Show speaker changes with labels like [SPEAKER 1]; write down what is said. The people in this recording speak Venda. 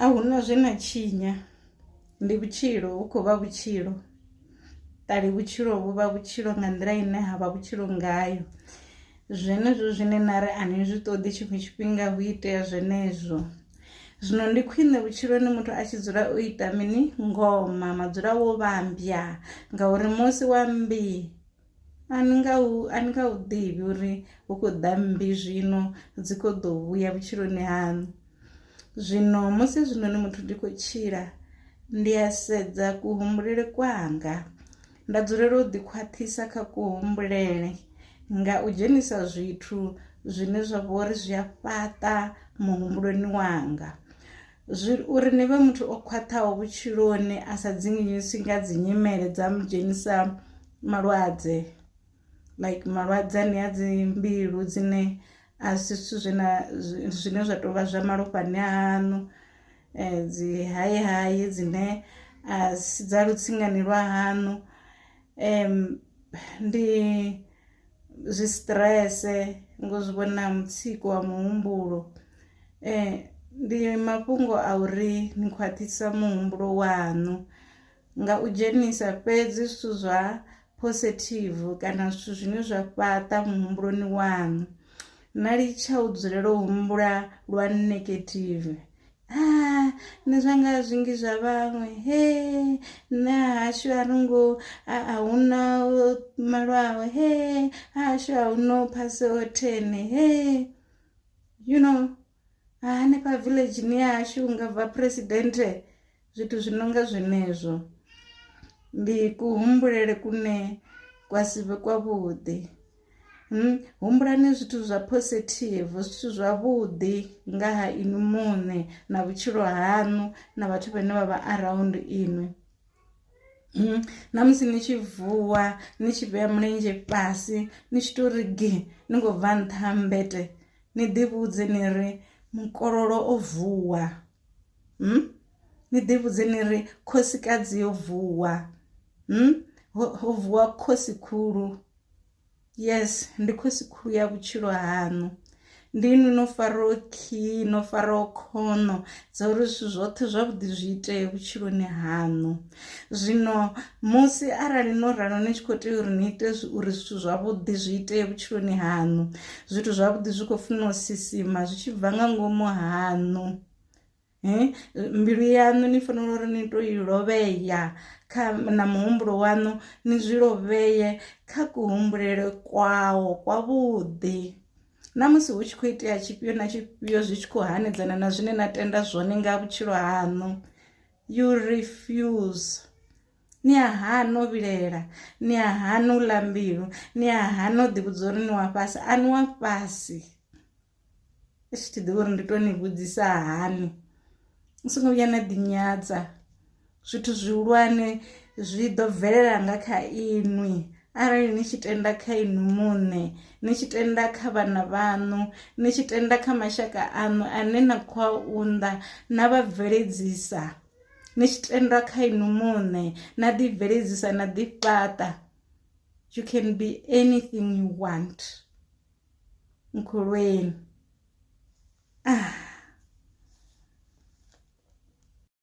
[SPEAKER 1] a huna zwena tshinya, ndi vhutshilo hu khou vha vhutshilo. Ṱali vhutshilo vhu vha vhutshilo nga nḓila ine ha vha vhutshilo ngayo. Zwenezwo zwine na ri ani zwi ṱoḓi tshiṅwe tshifhinga hu itea zwenezwo. Zwino ndi khwine vhutshiloni muthu a tshi dzula o ita mini ngoma, madzula wo vhambya ngauri musi wa mmbi ani nga u ḓivhi uri hu khou ḓa mmbi zwino dzi khou ḓo vhuya vhutshiloni haṋu. Zwino musi zwinoni muthu ndi khou tshila ndi a sedza kuhumbulele kwanga, nda dzulela u ḓi khwaṱhisa kha kuhumbulele nga u dzhenisa zwithu zwine zwa vha uri zwi a fhaṱa muhumbuloni wanga. Uri ni vhe muthu o khwaṱhaho vhutshiloni a sa dzinginyiswi nga dzi nyimele dza mu dzhenisa malwadze, like malwadze ane a dzi mbilu dzine a si zwithu zwine zwa tou vha zwa malofhani aṋu, dzi hayi dzine a si dza lutsingani lwa haṋu, ndi zwi stress ngo zwi vhona, mutsiko wa muhumbulo. Ndi mafhungo a uri ni khwaṱhisa muhumbulo waṋu nga u dzhenisa fhedzi zwithu zwa positive kana zwithu zwine zwa fhaṱa muhumbuloni waṋu. Na litsha u dzulela u humbula lwa negative, nṋe zwanga zwingi zwa vhaṅwe, nṋe hashu a ri ngo a huna malwawe, hashu a huna u phaseho 10, you know, hanefha villageni ya hashu nga bva president. Zwithu zwi nonga zwenezwo ndi kuhumbulele kune kwa sivhe kwavhuḓi. Humbulani zwithu zwa positive, zwithu zwavhuḓi nga ha inwi muṋe na vhutshilo haṋu na vhathu vhane vha vha around inwi. Na musi ni tshi vuwa ni tshi vhea mulenzhe fhasi ni tshi tori gi ni khou bva nṱha ha mmbete, ni ḓivhudze ni ri mukololo o vuwa, ni ḓivhudze ni ri khosikadzi yo vuwa, ho vuwa khosi khulu. Yes, ndi khosi khulu ya vhutshilo haṋu. Ndi inwi no faraho key, no faraho khono dza uri zwithu zwoṱhe zwavhuḓi zwi itee vhutshiloni haṋu. Zwino musi arali no ralo ni tshi khou tea uri ni ite uri zwithu zwavhuḓi zwi itee vhutshiloni haṋu, zwithu zwavhuḓi zwi khou funa u sisima zwi tshi bva nga ngomu haṋu, mbilu yaṋu ni fanela uri ni to i lovhea na muhumbulo waṋu ni zwi lovheye kha kuhumbulele kwawo kwavhuḓi. Na musi hu tshi khou itea tshifhio na tshifhio zwi tshi khou hanedzana na zwine na tenda zwone nga vhutshilo haṋu, you refuse. Ni a hana u vhilela, ni a hana u ḽa mbilu, ni a hana u ḓivhudza uri ni wa fhasi, a ni wa fhasi. I tshi ḓivha uri ndi to ni vhudzisa hani, ni songo vhuya na ḓi nyadza. Zwithu zwihulwane zwi ḓo bvelela nga kha inwi arali ni tshi tenda kha inwi muṋe, ni tshi tenda kha vhana vhaṋu, ni tshi tenda kha mashaka aṋu ane na khou a unḓa na vha bveledzisa, ni tshi tenda kha inwi muṋe na ḓi bveledzisa na ḓi fhaṱa. You can be anything you want. Nkhulweni.